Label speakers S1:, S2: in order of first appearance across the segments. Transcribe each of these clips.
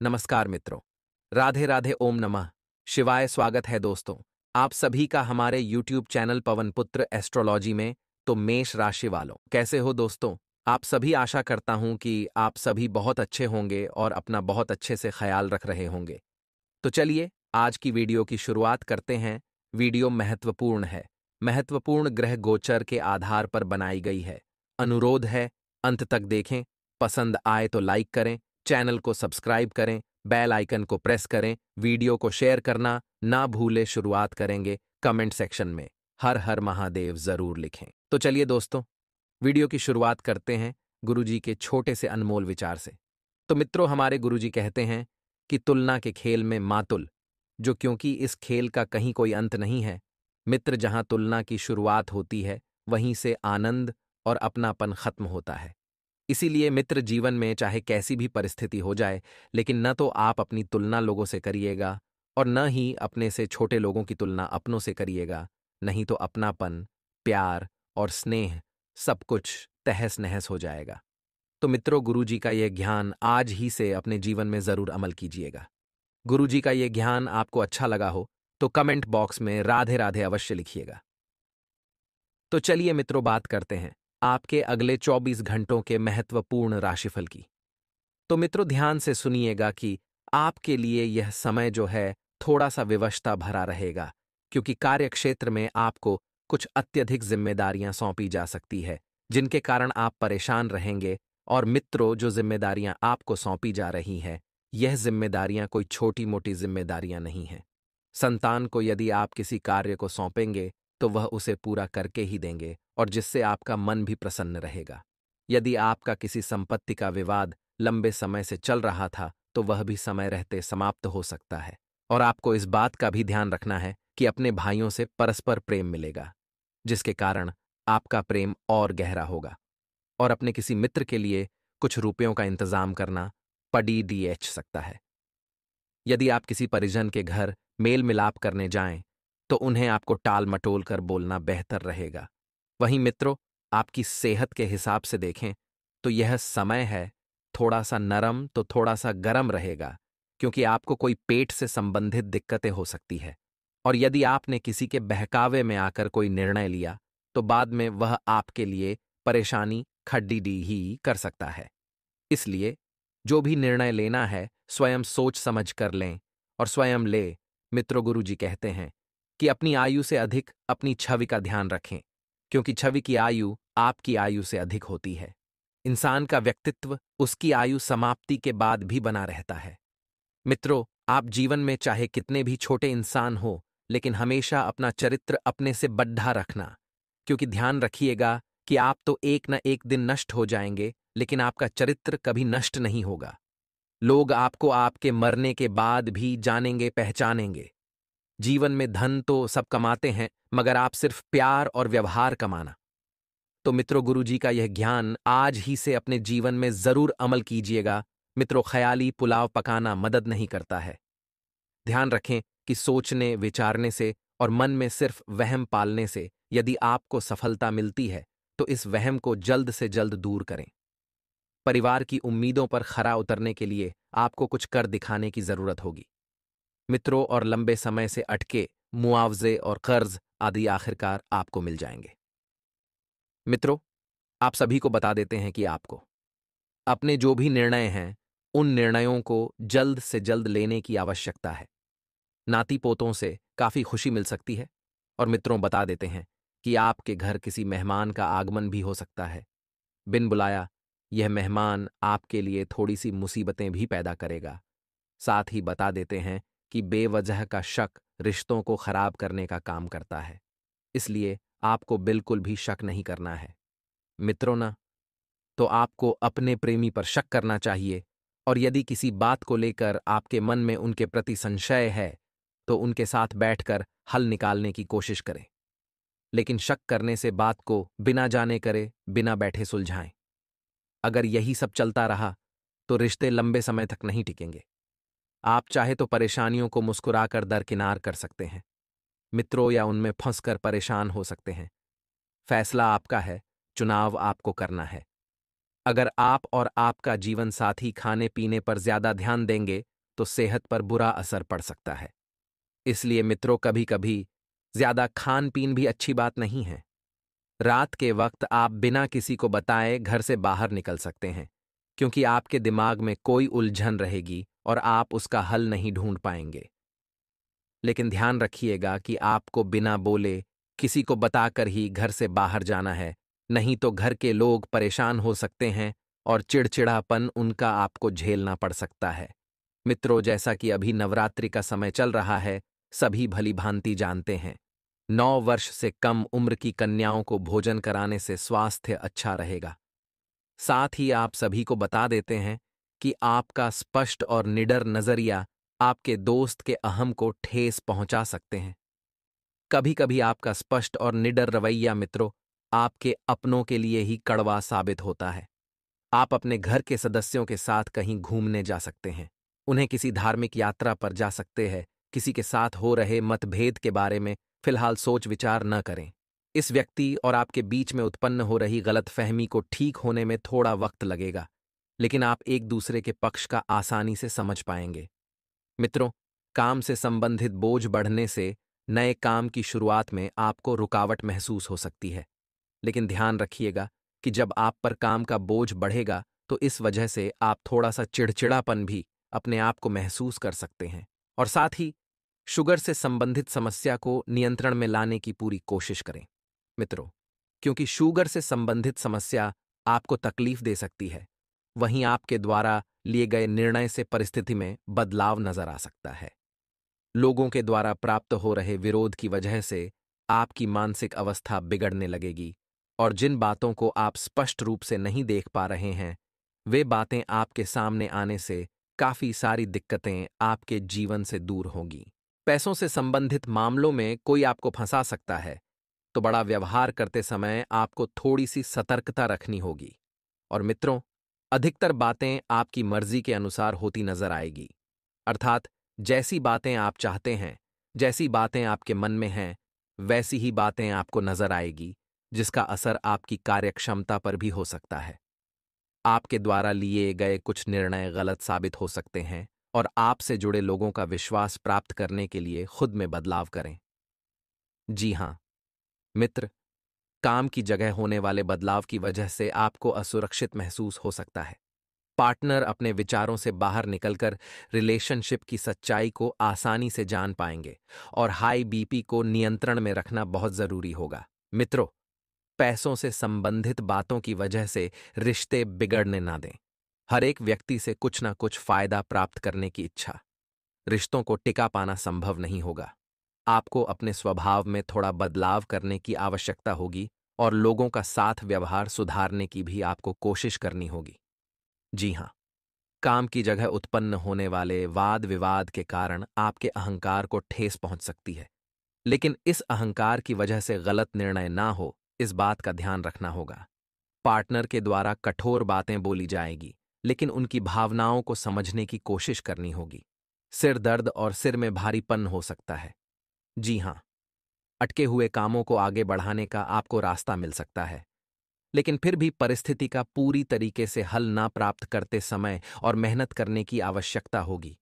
S1: नमस्कार मित्रों। राधे राधे, ओम नमः शिवाय। स्वागत है दोस्तों आप सभी का हमारे YouTube चैनल पवन पुत्र एस्ट्रोलॉजी में। तो मेष राशि वालों, कैसे हो दोस्तों? आप सभी, आशा करता हूं कि आप सभी बहुत अच्छे होंगे और अपना बहुत अच्छे से ख्याल रख रहे होंगे। तो चलिए आज की वीडियो की शुरुआत करते हैं। वीडियो महत्वपूर्ण है। महत्वपूर्ण ग्रह गोचर के आधार पर बनाई गई है। अनुरोध है, अंत तक देखें। पसंद आए तो लाइक करें, चैनल को सब्सक्राइब करें, बेल आइकन को प्रेस करें, वीडियो को शेयर करना ना भूले। शुरुआत करेंगे कमेंट सेक्शन में हर हर महादेव जरूर लिखें। तो चलिए दोस्तों, वीडियो की शुरुआत करते हैं गुरुजी के छोटे से अनमोल विचार से। तो मित्रों, हमारे गुरुजी कहते हैं कि तुलना के खेल में मातुल, जो क्योंकि इस खेल का कहीं कोई अंत नहीं है। मित्र, जहां तुलना की शुरुआत होती है वहीं से आनंद और अपनापन खत्म होता है। इसीलिए मित्र, जीवन में चाहे कैसी भी परिस्थिति हो जाए, लेकिन न तो आप अपनी तुलना लोगों से करिएगा और न ही अपने से छोटे लोगों की तुलना अपनों से करिएगा। नहीं तो अपनापन, प्यार और स्नेह सब कुछ तहस नहस हो जाएगा। तो मित्रों, गुरुजी का यह ज्ञान आज ही से अपने जीवन में जरूर अमल कीजिएगा। गुरुजी का यह ज्ञान आपको अच्छा लगा हो तो कमेंट बॉक्स में राधे राधे अवश्य लिखिएगा। तो चलिए मित्रों, बात करते हैं आपके अगले 24 घंटों के महत्वपूर्ण राशिफल की। तो मित्रों, ध्यान से सुनिएगा कि आपके लिए यह समय जो है थोड़ा सा विवशता भरा रहेगा, क्योंकि कार्यक्षेत्र में आपको कुछ अत्यधिक जिम्मेदारियां सौंपी जा सकती है, जिनके कारण आप परेशान रहेंगे। और मित्रों, जो जिम्मेदारियां आपको सौंपी जा रही हैं, यह जिम्मेदारियां कोई छोटी मोटी जिम्मेदारियां नहीं हैं। संतान को यदि आप किसी कार्य को सौंपेंगे तो वह उसे पूरा करके ही देंगे, और जिससे आपका मन भी प्रसन्न रहेगा। यदि आपका किसी संपत्ति का विवाद लंबे समय से चल रहा था तो वह भी समय रहते समाप्त हो सकता है। और आपको इस बात का भी ध्यान रखना है कि अपने भाइयों से परस्पर प्रेम मिलेगा, जिसके कारण आपका प्रेम और गहरा होगा। और अपने किसी मित्र के लिए कुछ रुपयों का इंतजाम करना पड़ी डीएच सकता है। यदि आप किसी परिजन के घर मेल मिलाप करने जाएं तो उन्हें आपको टाल मटोल कर बोलना बेहतर रहेगा। वहीं मित्रों, आपकी सेहत के हिसाब से देखें तो यह समय है थोड़ा सा नरम तो थोड़ा सा गरम रहेगा, क्योंकि आपको कोई पेट से संबंधित दिक्कतें हो सकती है। और यदि आपने किसी के बहकावे में आकर कोई निर्णय लिया तो बाद में वह आपके लिए परेशानी खड्डी डी ही कर सकता है। इसलिए जो भी निर्णय लेना है स्वयं सोच समझ कर लें और स्वयं ले। मित्रों, गुरुजी कहते हैं कि अपनी आयु से अधिक अपनी छवि का ध्यान रखें, क्योंकि छवि की आयु आपकी आयु से अधिक होती है। इंसान का व्यक्तित्व उसकी आयु समाप्ति के बाद भी बना रहता है। मित्रों, आप जीवन में चाहे कितने भी छोटे इंसान हो, लेकिन हमेशा अपना चरित्र अपने से बढ़ा रखना, क्योंकि ध्यान रखिएगा कि आप तो एक न एक दिन नष्ट हो जाएंगे, लेकिन आपका चरित्र कभी नष्ट नहीं होगा। लोग आपको आपके मरने के बाद भी जानेंगे, पहचानेंगे। जीवन में धन तो सब कमाते हैं, मगर आप सिर्फ प्यार और व्यवहार कमाना। तो मित्रों, गुरुजी का यह ज्ञान आज ही से अपने जीवन में जरूर अमल कीजिएगा। मित्रों, ख्याली पुलाव पकाना मदद नहीं करता है। ध्यान रखें कि सोचने विचारने से और मन में सिर्फ वहम पालने से यदि आपको सफलता मिलती है तो इस वहम को जल्द से जल्द दूर करें। परिवार की उम्मीदों पर खरा उतरने के लिए आपको कुछ कर दिखाने की जरूरत होगी मित्रों, और लंबे समय से अटके मुआवजे और कर्ज आदि आखिरकार आपको मिल जाएंगे। मित्रों, आप सभी को बता देते हैं कि आपको अपने जो भी निर्णय हैं उन निर्णयों को जल्द से जल्द लेने की आवश्यकता है। नाती पोतों से काफी खुशी मिल सकती है। और मित्रों, बता देते हैं कि आपके घर किसी मेहमान का आगमन भी हो सकता है। बिन बुलाया यह मेहमान आपके लिए थोड़ी सी मुसीबतें भी पैदा करेगा। साथ ही बता देते हैं कि बेवजह का शक रिश्तों को खराब करने का काम करता है, इसलिए आपको बिल्कुल भी शक नहीं करना है। मित्रों ना, तो आपको अपने प्रेमी पर शक करना चाहिए, और यदि किसी बात को लेकर आपके मन में उनके प्रति संशय है तो उनके साथ बैठकर हल निकालने की कोशिश करें। लेकिन शक करने से बात को बिना जाने करे बिना बैठे सुलझाएं। अगर यही सब चलता रहा तो रिश्ते लंबे समय तक नहीं टिकेंगे। आप चाहे तो परेशानियों को मुस्कुराकर दरकिनार कर सकते हैं मित्रों, या उनमें फंसकर परेशान हो सकते हैं। फैसला आपका है, चुनाव आपको करना है। अगर आप और आपका जीवन साथी खाने पीने पर ज्यादा ध्यान देंगे तो सेहत पर बुरा असर पड़ सकता है। इसलिए मित्रों, कभी कभी ज्यादा खान पीन भी अच्छी बात नहीं है। रात के वक्त आप बिना किसी को बताए घर से बाहर निकल सकते हैं, क्योंकि आपके दिमाग में कोई उलझन रहेगी और आप उसका हल नहीं ढूंढ पाएंगे। लेकिन ध्यान रखिएगा कि आपको बिना बोले किसी को बताकर ही घर से बाहर जाना है, नहीं तो घर के लोग परेशान हो सकते हैं और चिड़चिड़ापन उनका आपको झेलना पड़ सकता है। मित्रों, जैसा कि अभी नवरात्रि का समय चल रहा है, सभी भली भांति जानते हैं 9 वर्ष से कम उम्र की कन्याओं को भोजन कराने से स्वास्थ्य अच्छा रहेगा। साथ ही आप सभी को बता देते हैं कि आपका स्पष्ट और निडर नजरिया आपके दोस्त के अहम को ठेस पहुंचा सकते हैं। कभी कभी आपका स्पष्ट और निडर रवैया मित्रों आपके अपनों के लिए ही कड़वा साबित होता है। आप अपने घर के सदस्यों के साथ कहीं घूमने जा सकते हैं, उन्हें किसी धार्मिक यात्रा पर जा सकते हैं। किसी के साथ हो रहे मतभेद के बारे में फिलहाल सोच विचार न करें। इस व्यक्ति और आपके बीच में उत्पन्न हो रही गलतफहमी को ठीक होने में थोड़ा वक्त लगेगा, लेकिन आप एक दूसरे के पक्ष का आसानी से समझ पाएंगे। मित्रों, काम से संबंधित बोझ बढ़ने से नए काम की शुरुआत में आपको रुकावट महसूस हो सकती है। लेकिन ध्यान रखिएगा कि जब आप पर काम का बोझ बढ़ेगा तो इस वजह से आप थोड़ा सा चिड़चिड़ापन भी अपने आप को महसूस कर सकते हैं। और साथ ही शुगर से संबंधित समस्या को नियंत्रण में लाने की पूरी कोशिश करें मित्रों, क्योंकि शुगर से संबंधित समस्या आपको तकलीफ दे सकती है। वहीं आपके द्वारा लिए गए निर्णय से परिस्थिति में बदलाव नजर आ सकता है। लोगों के द्वारा प्राप्त हो रहे विरोध की वजह से आपकी मानसिक अवस्था बिगड़ने लगेगी और जिन बातों को आप स्पष्ट रूप से नहीं देख पा रहे हैं, वे बातें आपके सामने आने से काफी सारी दिक्कतें आपके जीवन से दूर होंगी। पैसों से संबंधित मामलों में कोई आपको फंसा सकता है, तो बड़ा व्यवहार करते समय आपको थोड़ी सी सतर्कता रखनी होगी। और मित्रों, अधिकतर बातें आपकी मर्जी के अनुसार होती नजर आएगी, अर्थात जैसी बातें आप चाहते हैं, जैसी बातें आपके मन में हैं, वैसी ही बातें आपको नजर आएगी, जिसका असर आपकी कार्यक्षमता पर भी हो सकता है। आपके द्वारा लिए गए कुछ निर्णय गलत साबित हो सकते हैं और आपसे जुड़े लोगों का विश्वास प्राप्त करने के लिए खुद में बदलाव करें। जी हां मित्र, काम की जगह होने वाले बदलाव की वजह से आपको असुरक्षित महसूस हो सकता है। पार्टनर अपने विचारों से बाहर निकलकर रिलेशनशिप की सच्चाई को आसानी से जान पाएंगे और हाई बीपी को नियंत्रण में रखना बहुत जरूरी होगा। मित्रों, पैसों से संबंधित बातों की वजह से रिश्ते बिगड़ने ना दें। हर एक व्यक्ति से कुछ ना कुछ फायदा प्राप्त करने की इच्छा, रिश्तों को टिका पाना संभव नहीं होगा। आपको अपने स्वभाव में थोड़ा बदलाव करने की आवश्यकता होगी और लोगों का साथ व्यवहार सुधारने की भी आपको कोशिश करनी होगी। जी हां, काम की जगह उत्पन्न होने वाले वाद विवाद के कारण आपके अहंकार को ठेस पहुंच सकती है, लेकिन इस अहंकार की वजह से गलत निर्णय ना हो, इस बात का ध्यान रखना होगा। पार्टनर के द्वारा कठोर बातें बोली जाएगी, लेकिन उनकी भावनाओं को समझने की कोशिश करनी होगी। सिर दर्द और सिर में भारीपन हो सकता है। जी हां, अटके हुए कामों को आगे बढ़ाने का आपको रास्ता मिल सकता है, लेकिन फिर भी परिस्थिति का पूरी तरीके से हल ना प्राप्त करते समय और मेहनत करने की आवश्यकता होगी।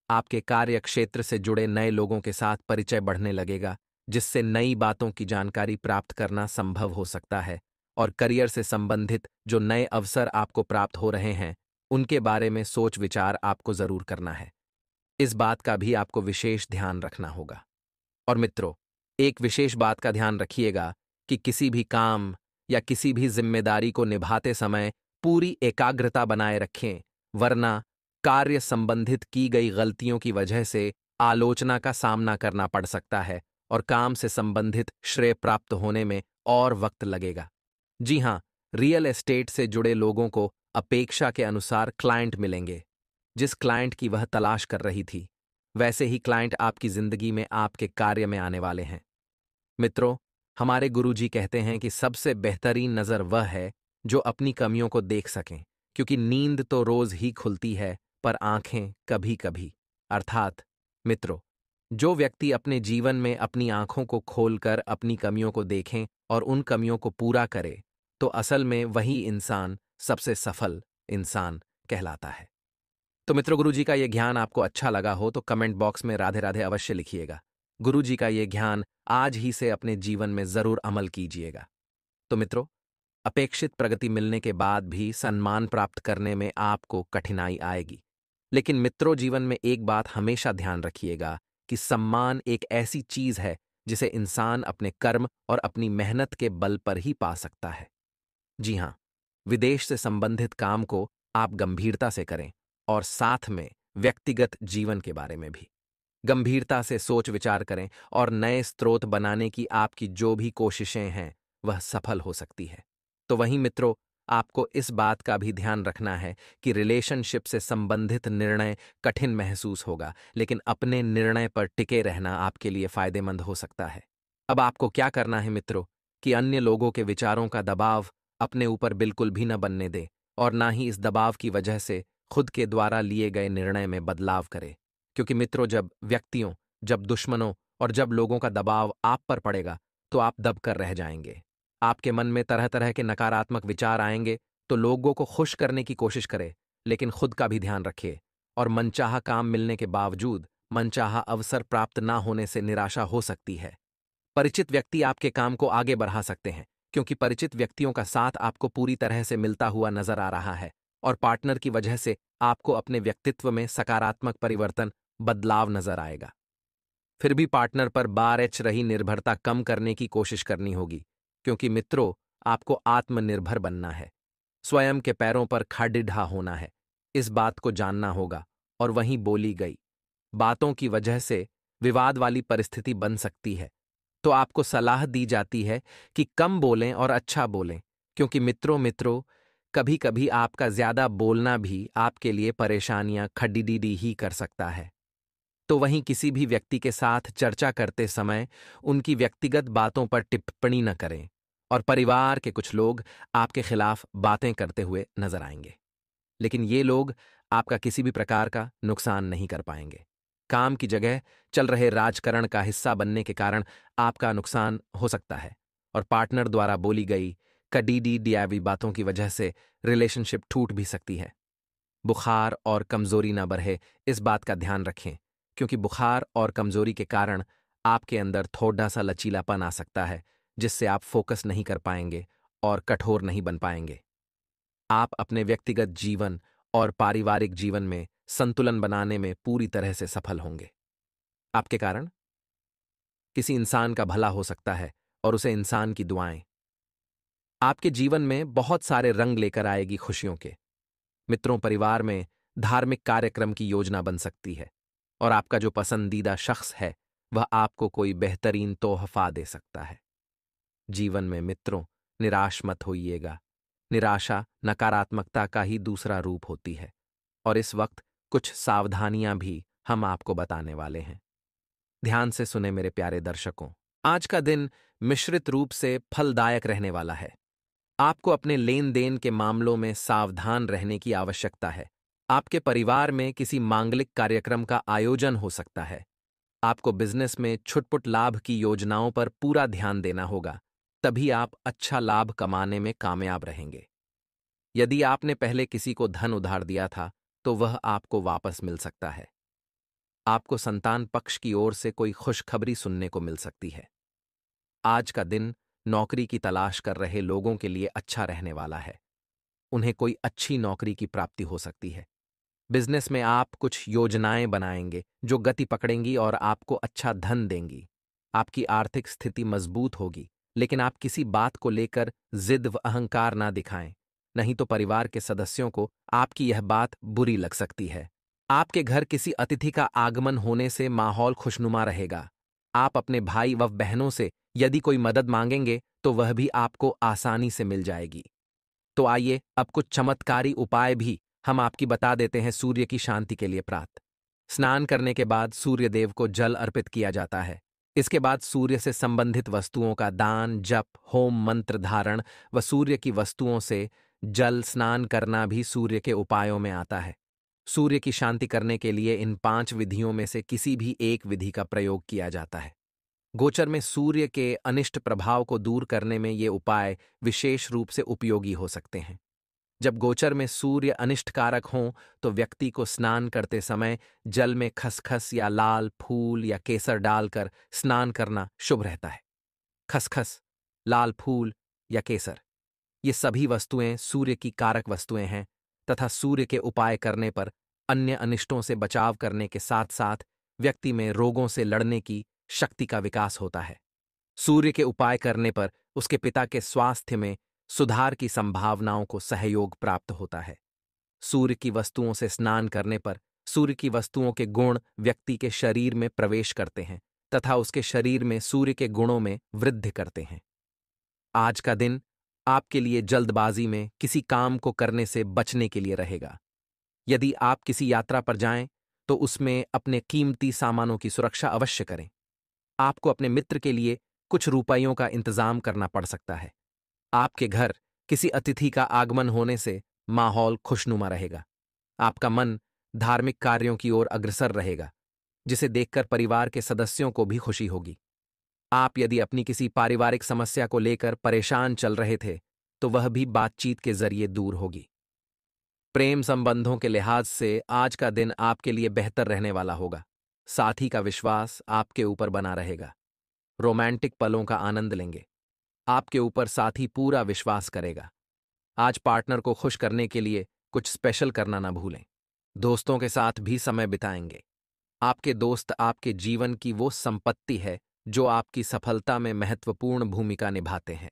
S1: आपके कार्य क्षेत्र से जुड़े नए लोगों के साथ परिचय बढ़ने लगेगा, जिससे नई बातों की जानकारी प्राप्त करना संभव हो सकता है और करियर से संबंधित जो नए अवसर आपको प्राप्त हो रहे हैं, उनके बारे में सोच विचार आपको जरूर करना है। इस बात का भी आपको विशेष ध्यान रखना होगा। और मित्रों, एक विशेष बात का ध्यान रखिएगा कि किसी भी काम या किसी भी जिम्मेदारी को निभाते समय पूरी एकाग्रता बनाए रखें, वरना कार्य संबंधित की गई गलतियों की वजह से आलोचना का सामना करना पड़ सकता है और काम से संबंधित श्रेय प्राप्त होने में और वक्त लगेगा। जी हां, रियल एस्टेट से जुड़े लोगों को अपेक्षा के अनुसार क्लाइंट मिलेंगे। जिस क्लाइंट की वह तलाश कर रही थी, वैसे ही क्लाइंट आपकी जिंदगी में आपके कार्य में आने वाले हैं। मित्रों, हमारे गुरुजी कहते हैं कि सबसे बेहतरीन नज़र वह है जो अपनी कमियों को देख सकें, क्योंकि नींद तो रोज ही खुलती है पर आंखें कभी कभी। अर्थात मित्रों, जो व्यक्ति अपने जीवन में अपनी आंखों को खोलकर अपनी कमियों को देखें और उन कमियों को पूरा करे, तो असल में वही इंसान सबसे सफल इंसान कहलाता है। तो मित्रों, गुरु जी का ये ज्ञान आपको अच्छा लगा हो तो कमेंट बॉक्स में राधे राधे अवश्य लिखिएगा। गुरु जी का ये ज्ञान आज ही से अपने जीवन में जरूर अमल कीजिएगा। तो मित्रों, अपेक्षित प्रगति मिलने के बाद भी सम्मान प्राप्त करने में आपको कठिनाई आएगी। लेकिन मित्रों, जीवन में एक बात हमेशा ध्यान रखिएगा कि सम्मान एक ऐसी चीज है जिसे इंसान अपने कर्म और अपनी मेहनत के बल पर ही पा सकता है। जी हां, विदेश से संबंधित काम को आप गंभीरता से करें और साथ में व्यक्तिगत जीवन के बारे में भी गंभीरता से सोच विचार करें और नए स्रोत बनाने की आपकी जो भी कोशिशें हैं वह सफल हो सकती है। तो वहीं मित्रों, आपको इस बात का भी ध्यान रखना है कि रिलेशनशिप से संबंधित निर्णय कठिन महसूस होगा, लेकिन अपने निर्णय पर टिके रहना आपके लिए फायदेमंद हो सकता है। अब आपको क्या करना है मित्रों कि अन्य लोगों के विचारों का दबाव अपने ऊपर बिल्कुल भी न बनने दे और ना ही इस दबाव की वजह से खुद के द्वारा लिए गए निर्णय में बदलाव करे। क्योंकि मित्रों, जब व्यक्तियों, जब दुश्मनों और जब लोगों का दबाव आप पर पड़ेगा तो आप दब कर रह जाएंगे। आपके मन में तरह तरह के नकारात्मक विचार आएंगे, तो लोगों को खुश करने की कोशिश करें, लेकिन खुद का भी ध्यान रखिए। और मनचाहा काम मिलने के बावजूद मनचाहा अवसर प्राप्त ना होने से निराशा हो सकती है। परिचित व्यक्ति आपके काम को आगे बढ़ा सकते हैं, क्योंकि परिचित व्यक्तियों का साथ आपको पूरी तरह से मिलता हुआ नजर आ रहा है और पार्टनर की वजह से आपको अपने व्यक्तित्व में सकारात्मक परिवर्तन, बदलाव नजर आएगा। फिर भी पार्टनर पर बारच रही निर्भरता कम करने की कोशिश करनी होगी, क्योंकि मित्रों, आपको आत्मनिर्भर बनना है। स्वयं के पैरों पर खड़िढा होना है। इस बात को जानना होगा। और वहीं बोली गई बातों की वजह से विवाद वाली परिस्थिति बन सकती है, तो आपको सलाह दी जाती है कि कम बोलें और अच्छा बोलें, क्योंकि मित्रों कभी कभी आपका ज्यादा बोलना भी आपके लिए परेशानियां खड़ी ही कर सकता है। तो वहीं किसी भी व्यक्ति के साथ चर्चा करते समय उनकी व्यक्तिगत बातों पर टिप्पणी न करें और परिवार के कुछ लोग आपके खिलाफ बातें करते हुए नजर आएंगे, लेकिन ये लोग आपका किसी भी प्रकार का नुकसान नहीं कर पाएंगे। काम की जगह चल रहे राजकारण का हिस्सा बनने के कारण आपका नुकसान हो सकता है और पार्टनर द्वारा बोली गई कड़ीडी डियावी बातों की वजह से रिलेशनशिप टूट भी सकती है। बुखार और कमजोरी न बढ़े, इस बात का ध्यान रखें, क्योंकि बुखार और कमजोरी के कारण आपके अंदर थोड़ा सा लचीलापन आ सकता है, जिससे आप फोकस नहीं कर पाएंगे और कठोर नहीं बन पाएंगे। आप अपने व्यक्तिगत जीवन और पारिवारिक जीवन में संतुलन बनाने में पूरी तरह से सफल होंगे। आपके कारण किसी इंसान का भला हो सकता है और उसे इंसान की दुआएं आपके जीवन में बहुत सारे रंग लेकर आएगी खुशियों के। मित्रों, परिवार में धार्मिक कार्यक्रम की योजना बन सकती है और आपका जो पसंदीदा शख्स है वह आपको कोई बेहतरीन तोहफा दे सकता है। जीवन में मित्रों, निराश मत होइएगा। निराशा नकारात्मकता का ही दूसरा रूप होती है और इस वक्त कुछ सावधानियां भी हम आपको बताने वाले हैं। ध्यान से सुने मेरे प्यारे दर्शकों। आज का दिन मिश्रित रूप से फलदायक रहने वाला है। आपको अपने लेन देन के मामलों में सावधान रहने की आवश्यकता है। आपके परिवार में किसी मांगलिक कार्यक्रम का आयोजन हो सकता है। आपको बिजनेस में छुटपुट लाभ की योजनाओं पर पूरा ध्यान देना होगा, तभी आप अच्छा लाभ कमाने में कामयाब रहेंगे। यदि आपने पहले किसी को धन उधार दिया था तो वह आपको वापस मिल सकता है। आपको संतान पक्ष की ओर से कोई खुशखबरी सुनने को मिल सकती है। आज का दिन नौकरी की तलाश कर रहे लोगों के लिए अच्छा रहने वाला है। उन्हें कोई अच्छी नौकरी की प्राप्ति हो सकती है। बिजनेस में आप कुछ योजनाएं बनाएंगे जो गति पकड़ेंगी और आपको अच्छा धन देंगी। आपकी आर्थिक स्थिति मजबूत होगी, लेकिन आप किसी बात को लेकर जिद व अहंकार ना दिखाएं, नहीं तो परिवार के सदस्यों को आपकी यह बात बुरी लग सकती है। आपके घर किसी अतिथि का आगमन होने से माहौल खुशनुमा रहेगा। आप अपने भाई व बहनों से यदि कोई मदद मांगेंगे तो वह भी आपको आसानी से मिल जाएगी। तो आइए अब कुछ चमत्कारी उपाय भी हम आपकी बता देते हैं सूर्य की शांति के लिए प्रात। स्नान करने के बाद सूर्य देव को जल अर्पित किया जाता है। इसके बाद सूर्य से संबंधित वस्तुओं का दान, जप, होम मंत्र धारण व सूर्य की वस्तुओं से जल स्नान करना भी सूर्य के उपायों में आता है। सूर्य की शांति करने के लिए इन 5 विधियों में से किसी भी एक विधि का प्रयोग किया जाता है। गोचर में सूर्य के अनिष्ट प्रभाव को दूर करने में ये उपाय विशेष रूप से उपयोगी हो सकते हैं। जब गोचर में सूर्य अनिष्टकारक हों तो व्यक्ति को स्नान करते समय जल में खसखस या लाल फूल या केसर डालकर स्नान करना शुभ रहता है। खसखस, लाल फूल या केसर, ये सभी वस्तुएं सूर्य की कारक वस्तुएं हैं तथा सूर्य के उपाय करने पर अन्य अनिष्टों से बचाव करने के साथ साथ व्यक्ति में रोगों से लड़ने की शक्ति का विकास होता है। सूर्य के उपाय करने पर उसके पिता के स्वास्थ्य में सुधार की संभावनाओं को सहयोग प्राप्त होता है। सूर्य की वस्तुओं से स्नान करने पर सूर्य की वस्तुओं के गुण व्यक्ति के शरीर में प्रवेश करते हैं तथा उसके शरीर में सूर्य के गुणों में वृद्धि करते हैं। आज का दिन आपके लिए जल्दबाजी में किसी काम को करने से बचने के लिए रहेगा। यदि आप किसी यात्रा पर जाएं तो उसमें अपने कीमती सामानों की सुरक्षा अवश्य करें। आपको अपने मित्र के लिए कुछ रुपयों का इंतजाम करना पड़ सकता है। आपके घर किसी अतिथि का आगमन होने से माहौल खुशनुमा रहेगा। आपका मन धार्मिक कार्यों की ओर अग्रसर रहेगा, जिसे देखकर परिवार के सदस्यों को भी खुशी होगी। आप यदि अपनी किसी पारिवारिक समस्या को लेकर परेशान चल रहे थे, तो वह भी बातचीत के जरिए दूर होगी। प्रेम संबंधों के लिहाज से आज का दिन आपके लिए बेहतर रहने वाला होगा। साथी का विश्वास आपके ऊपर बना रहेगा। रोमांटिक पलों का आनंद लेंगे। आपके ऊपर साथी पूरा विश्वास करेगा। आज पार्टनर को खुश करने के लिए कुछ स्पेशल करना ना भूलें। दोस्तों के साथ भी समय बिताएंगे। आपके दोस्त आपके जीवन की वो संपत्ति है जो आपकी सफलता में महत्वपूर्ण भूमिका निभाते हैं।